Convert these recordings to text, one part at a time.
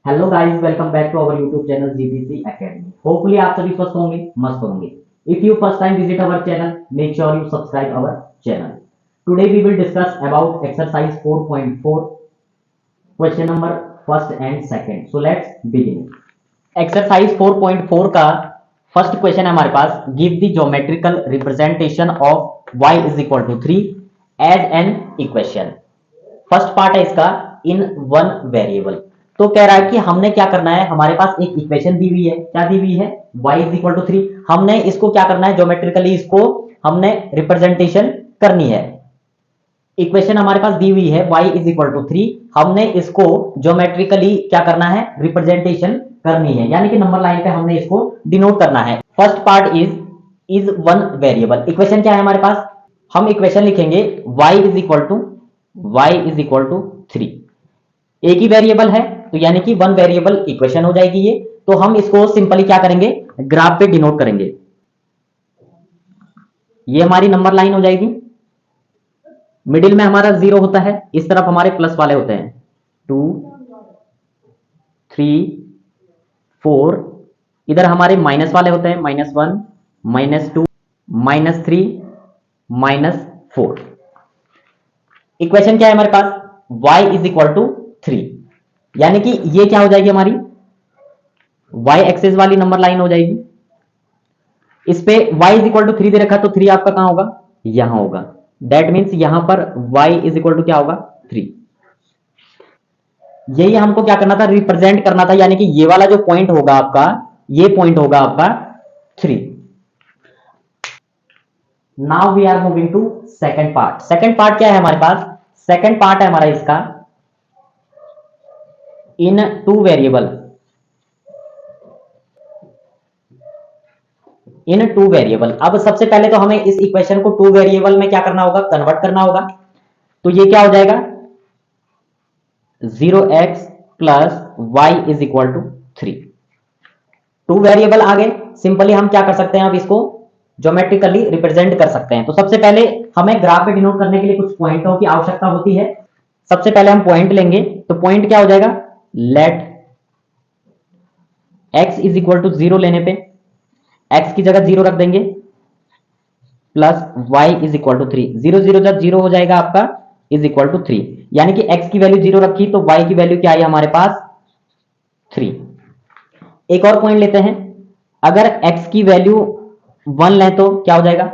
Hello guys, welcome back to our YouTube channel GPC academy. Hopefully आप सभी स्वस्थ होंगे, मस्त होंगे। If you first time visit our channel, make sure you subscribe our channel. Today we will discuss about exercise 4.4 question number first and second. So let's begin. Exercise 4.4 का first question है हमारे पास, give the geometrical representation of y is equal to 3 as an equation. First part है इसका, इन one variable. तो कह रहा है कि हमने क्या करना है, हमारे पास एक इक्वेशन दी हुई है। क्या दी हुई है? y is equal to 3। हमने इसको क्या करना है, ज्योमेट्रिकली इसको हमने रिप्रेजेंटेशन करनी है। इक्वेशन हमारे पास दी हुई है y इज इक्वल टू 3, हमने इसको ज्योमेट्रिकली क्या करना है, रिप्रेजेंटेशन करनी है, यानी कि नंबर लाइन पे हमने इसको डिनोट करना है। First part is one variable. Equation क्या है हमारे पास, हम इक्वेशन लिखेंगे y इज इक्वल टू 3। एक ही वेरिएबल है तो यानी कि वन वेरिएबल इक्वेशन हो जाएगी ये। तो हम इसको सिंपली क्या करेंगे, ग्राफ पे डिनोट करेंगे। ये हमारी नंबर लाइन हो जाएगी। मिडिल में हमारा 0 होता है, इस तरफ हमारे प्लस वाले होते हैं 2 3 4, इधर हमारे माइनस वाले होते हैं -1 -2 -3 -4। इक्वेशन क्या है हमारे पास, y इज इक्वल टू 3, यानी कि ये क्या हो जाएगी हमारी y एक्सेस वाली नंबर लाइन हो जाएगी। इस पे y इज इक्वल टू 3 दे रखा, तो 3 आपका कहां होगा, यहां होगा। दैट मीन्स यहां पर y इज इक्वल टू क्या होगा, 3। यही हमको क्या करना था, रिप्रेजेंट करना था, यानी कि ये वाला जो पॉइंट होगा आपका, ये पॉइंट होगा आपका 3। Now we are moving to second part. Second part क्या है हमारे पास, सेकंड पार्ट है हमारा इसका, in two variable. In two variable, अब सबसे पहले तो हमें इस इक्वेशन को टू वेरिएबल में क्या करना होगा, कन्वर्ट करना होगा। तो ये क्या हो जाएगा, 0x plus Y is equal to 3। Two variable आ गए, सिंपली हम क्या कर सकते हैं, अब इसको ज्योमेट्रिकली रिप्रेजेंट कर सकते हैं। तो सबसे पहले हमें ग्राफ पे डिनोट करने के लिए कुछ पॉइंटों की आवश्यकता होती है। सबसे पहले हम पॉइंट लेंगे, तो पॉइंट क्या हो जाएगा, let x is equal to 0 लेने पे x की जगह 0 रख देंगे, plus y is equal to 3। 0 0 जब 0 हो जाएगा आपका, इज इक्वल टू 3, यानी कि x की वैल्यू 0 रखी तो y की वैल्यू क्या आई हमारे पास, 3। एक और पॉइंट लेते हैं, अगर x की वैल्यू 1 लें तो क्या हो जाएगा,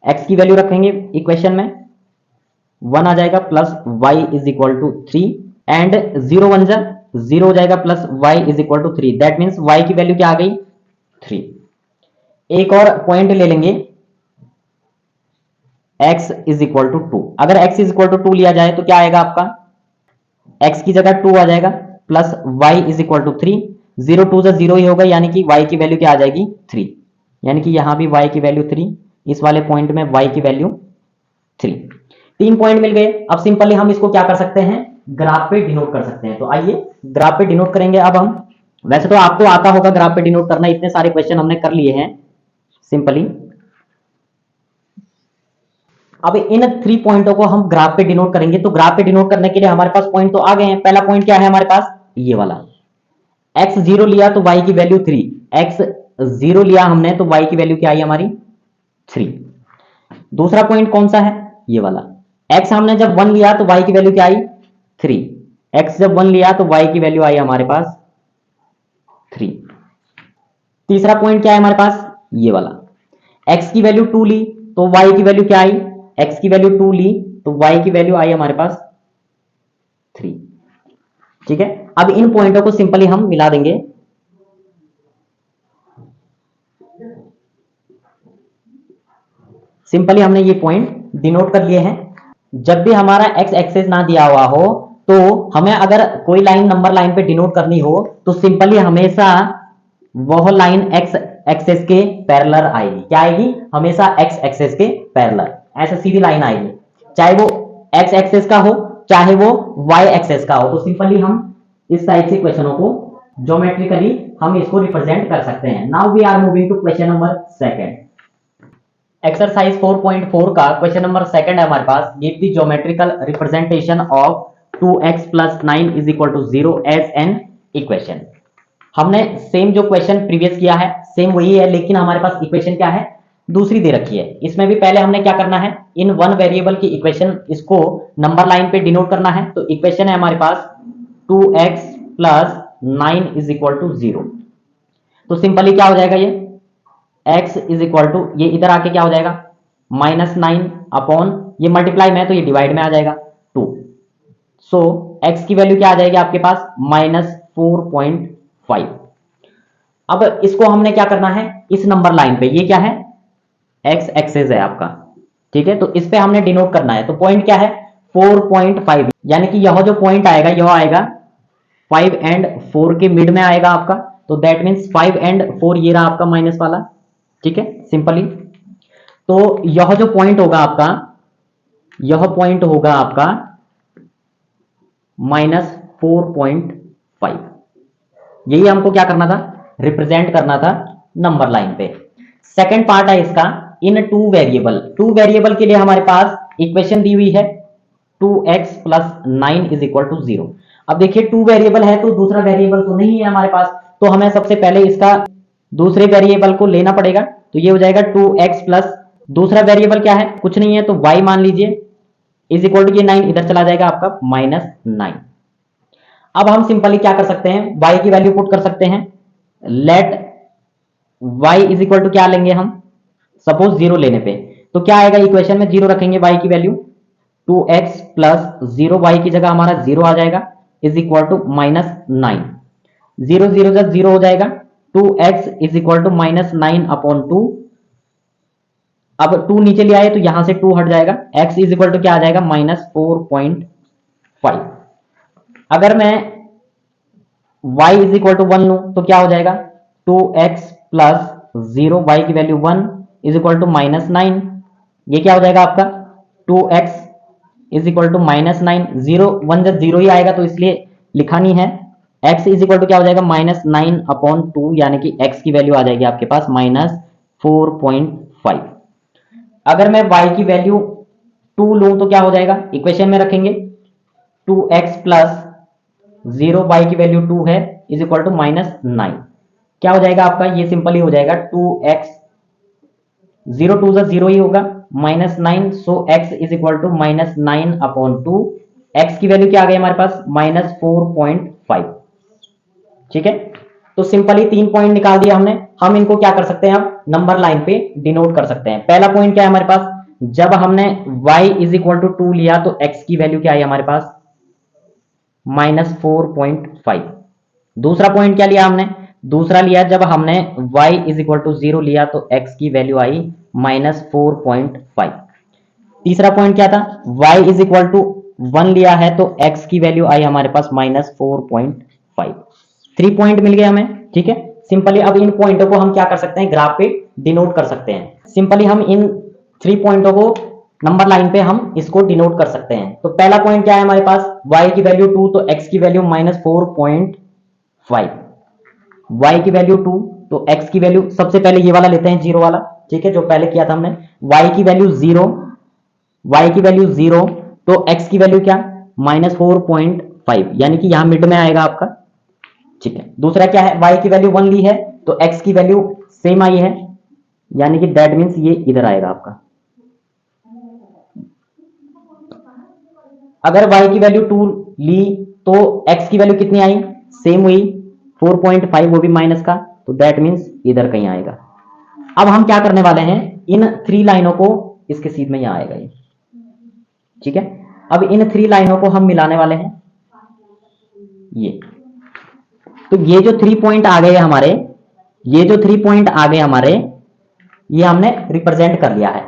x की वैल्यू रखेंगे इक्वेशन में 1 आ जाएगा, plus y is equal to 3, and 0 1 जा 0 हो जाएगा, plus y is equal to 3। That means y की वैल्यू क्या आ गई, 3। एक और पॉइंट ले लेंगे, x इज इक्वल टू 2। अगर x इज इक्वल टू 2 लिया जाए तो क्या आएगा आपका, x की जगह 2 आ जाएगा, plus y is equal to 3। 0 2 से 0 ही होगा, यानी कि y की वैल्यू क्या आ जाएगी, 3। यानी कि यहां भी y की वैल्यू 3, इस वाले पॉइंट में y की वैल्यू 3। 3 पॉइंट मिल गए। अब सिंपली हम इसको क्या कर सकते हैं, ग्राफ पे डिनोट कर सकते हैं। तो आइए ग्राफ पे डिनोट करेंगे। अब हम, वैसे तो आपको आता होगा ग्राफ पे डिनोट करना, इतने सारे क्वेश्चन हमने कर लिए हैं सिंपली। अब इन 3 पॉइंटों को हम ग्राफ पे डिनोट करेंगे। तो ग्राफ पे डिनोट करने के लिए हमारे पास पॉइंट तो आ गए हैं। पहला पॉइंट क्या है हमारे पास, ये वाला, x 0 लिया तो y की वैल्यू 3। x 0 लिया हमने तो y की वैल्यू क्या आई हमारी, 3। दूसरा पॉइंट कौन सा है, ये वाला, x हमने जब 1 लिया तो y की वैल्यू क्या आई, 3। x जब 1 लिया तो y की वैल्यू आई हमारे पास 3। तीसरा पॉइंट क्या है हमारे पास, ये वाला, x की वैल्यू 2 ली तो y की वैल्यू क्या आई, x की वैल्यू 2 ली तो y की वैल्यू आई हमारे पास 3। ठीक है, अब इन पॉइंटों को सिंपली हम मिला देंगे। सिंपली हमने ये पॉइंट डिनोट कर लिए हैं। जब भी हमारा x एक्सेस ना दिया हुआ हो, तो हमें अगर कोई लाइन नंबर लाइन पे डिनोट करनी हो तो सिंपली हमेशा वह लाइन x एक्सेस के पैरेलल आएगी। क्या आएगी, हमेशा x एक्सेस के पैरेलल, ऐसे सीधी लाइन आएगी, चाहे वो x एक्सेस का हो चाहे वो y एक्सेस का हो। तो सिंपली हम इस टाइप से क्वेश्चनों को ज्योमेट्रिकली हम इसको रिप्रेजेंट कर सकते हैं। Now we are moving to question number second. Exercise 4.4 का क्वेश्चन नंबर सेकंड है हमारे पास, give the geometrical representation of 2x plus 9 is equal to 0 as an equation. हमने सेम जो क्वेश्चन प्रीवियस किया है सेम वही है, लेकिन हमारे पास इक्वेशन क्या है, दूसरी दे रखी है। इसमें भी पहले हमने क्या करना है, इन वन वेरिएबल की इक्वेशन इसको नंबर लाइन पे डिनोट करना है। तो इक्वेशन है हमारे पास 2x plus 9 is equal to 0। तो सिंपली क्या हो जाएगा, ये x इज इक्वल टू, ये इधर आके क्या हो जाएगा, -9 अपॉन, ये मल्टीप्लाई में है तो ये डिवाइड में आ जाएगा 2। सो x की वैल्यू क्या आ जाएगी आपके पास, -4.5। अब इसको हमने क्या करना है, इस नंबर लाइन पे, ये क्या है, x एक्सेस है आपका, ठीक है, तो इस पे हमने डिनोट करना है। तो पॉइंट क्या है, 4.5, यानी कि यह जो पॉइंट आएगा यह आएगा 5 एंड 4 के मिड में आएगा आपका। तो दैट मीन्स 5 एंड 4 ये रहा आपका माइनस वाला, ठीक है, सिंपली। तो यह जो पॉइंट होगा आपका, यह पॉइंट होगा आपका -4.5। यही हमको क्या करना था, रिप्रेजेंट करना था नंबर लाइन पे। सेकंड पार्ट है इसका, इन टू वेरिएबल के लिए हमारे पास इक्वेशन दी हुई है 2x plus 9 is equal to 0। अब देखिए टू वेरिएबल है तो दूसरा वेरिएबल तो नहीं है हमारे पास, तो हमें सबसे पहले इसका दूसरे वेरिएबल को लेना पड़ेगा। तो ये हो जाएगा 2x प्लस, दूसरा वेरिएबल क्या है, कुछ नहीं है, तो y मान लीजिए इज इक्वल टू, ये 9 इधर चला जाएगा आपका -9। अब हम सिंपली क्या कर सकते हैं, y की वैल्यू पुट कर सकते हैं। Let y is equal to क्या लेंगे हम, सपोज 0 लेने पे, तो क्या आएगा इक्वेशन में, 0 रखेंगे y की वैल्यू, 2x प्लस 0, y की जगह हमारा 0 आ जाएगा, इज इक्वल टू -9। 0 0 जब 0 हो जाएगा, 2x is equal to -9 upon 2। अब 2 नीचे ले आए तो यहां से 2 हट जाएगा, x इज इक्वल टू क्या आ जाएगा, -4.5। अगर मैं y इज इक्वल टू 1 लूं तो क्या हो जाएगा, 2x प्लस 0, y की वैल्यू 1 इज इक्वल टू -9। ये क्या हो जाएगा आपका, 2x इज इक्वल टू -9, 0 1 जब 0 ही आएगा तो इसलिए लिखा नहीं है। x इज इक्वल टू क्या हो जाएगा, -9 अपॉन 2, यानी कि x की वैल्यू आ जाएगी आपके पास -4.5। अगर मैं y की वैल्यू 2 लूं तो क्या हो जाएगा, इक्वेशन में रखेंगे 2x प्लस 0, y की वैल्यू 2 है, इज इक्वल टू -9। क्या हो जाएगा आपका, ये सिंपली हो जाएगा 2x, 0 2 0 ही होगा, -9। So x is equal to -9 upon 2, x की वैल्यू क्या आ गई हमारे पास, -4.5, ठीक है। तो सिंपली 3 पॉइंट निकाल दिया हमने। हम इनको क्या कर सकते हैं, अब नंबर लाइन पे डिनोट कर सकते हैं। पहला पॉइंट क्या है हमारे पास, जब हमने y इज इक्वल टू 2 लिया तो x की वैल्यू क्या आई हमारे पास, -4.5। दूसरा पॉइंट क्या लिया हमने, दूसरा लिया जब हमने y इज इक्वल टू 0 लिया तो x की वैल्यू आई -4.5। तीसरा पॉइंट क्या था, y इज इक्वल टू 1 लिया है तो x की वैल्यू आई हमारे पास -4.5। 3 पॉइंट मिल गए हमें, ठीक है। सिंपली अब इन पॉइंटों को हम क्या कर सकते हैं, ग्राफ पे डिनोट कर सकते हैं। सिंपली हम इन 3 पॉइंटों को नंबर लाइन पे हम इसको डिनोट कर सकते हैं। तो पहला पॉइंट क्या है हमारे पास, y की वैल्यू 2 तो x की वैल्यू -4.5, y की वैल्यू 2 तो x की वैल्यू, सबसे पहले ये वाला लेते हैं 0 वाला, ठीक है, जो पहले किया था हमने। y की वैल्यू 0, y की वैल्यू 0 तो x की वैल्यू क्या, -4.5, यानी कि यहां मिड में आएगा आपका, ठीक है। दूसरा क्या है, y की वैल्यू 1 ली है तो x की वैल्यू सेम आई है, यानी कि दैट मीन्स ये इधर आएगा आपका। अगर y की वैल्यू 2 ली तो x की वैल्यू कितनी आई, सेम हुई 4.5, वो भी माइनस का, तो दैट मीन्स इधर कहीं आएगा। अब हम क्या करने वाले हैं, इन 3 लाइनों को इसके सीध में यहां आएगा ये, ठीक है। अब इन 3 लाइनों को हम मिलाने वाले हैं, ये तो ये जो 3 पॉइंट आ गए हमारे, ये जो 3 पॉइंट आ गए हमारे, ये हमने रिप्रेजेंट कर लिया है।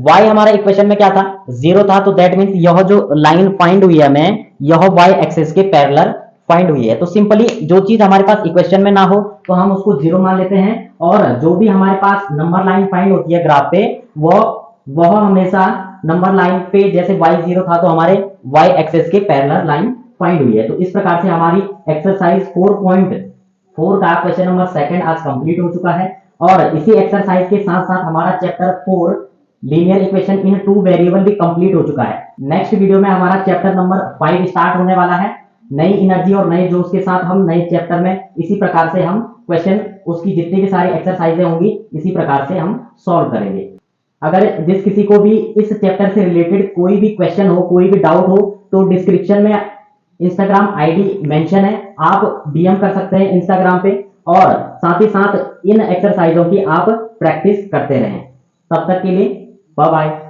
y हमारा इक्वेशन में क्या था, 0 था, तो दैट मीन्स यह जो लाइन फाइंड हुई है हमें, यह y एक्सिस के पैरेलल फाइंड हुई है। तो सिंपली जो चीज हमारे पास इक्वेशन में ना हो तो हम उसको 0 मान लेते हैं, और जो भी हमारे पास नंबर लाइन फाइंड होती है ग्राफ पे, वह हमेशा नंबर लाइन पे, जैसे y 0 था तो हमारे y एक्सिस के पैरेलल लाइन फाइंड हुई है। तो इस प्रकार से हमारी एक्सरसाइज 4.4 का क्वेश्चन नंबर 2 आज कंप्लीट हो चुका है। और इसी एक्सरसाइज के साथ साथ हमारा chapter 4 linear equation in 2 variable भी कंप्लीट हो चुका है। नेक्स्ट वीडियो में हमारा चैप्टर नंबर 5 स्टार्ट होने वाला है। नई एनर्जी और नए जोश के साथ हम नए चैप्टर में इसी प्रकार से हम क्वेश्चन, उसकी जितनी भी सारी एक्सरसाइजें होंगी इसी प्रकार से हम सॉल्व करेंगे। अगर जिस किसी को भी इस चैप्टर से रिलेटेड कोई भी क्वेश्चन हो, कोई भी डाउट हो, तो डिस्क्रिप्शन में इंस्टाग्राम आईडी मेंशन है, आप डीएम कर सकते हैं इंस्टाग्राम पे, और साथ ही साथ इन एक्सरसाइजों की आप प्रैक्टिस करते रहें। तब तक के लिए बाय बाय।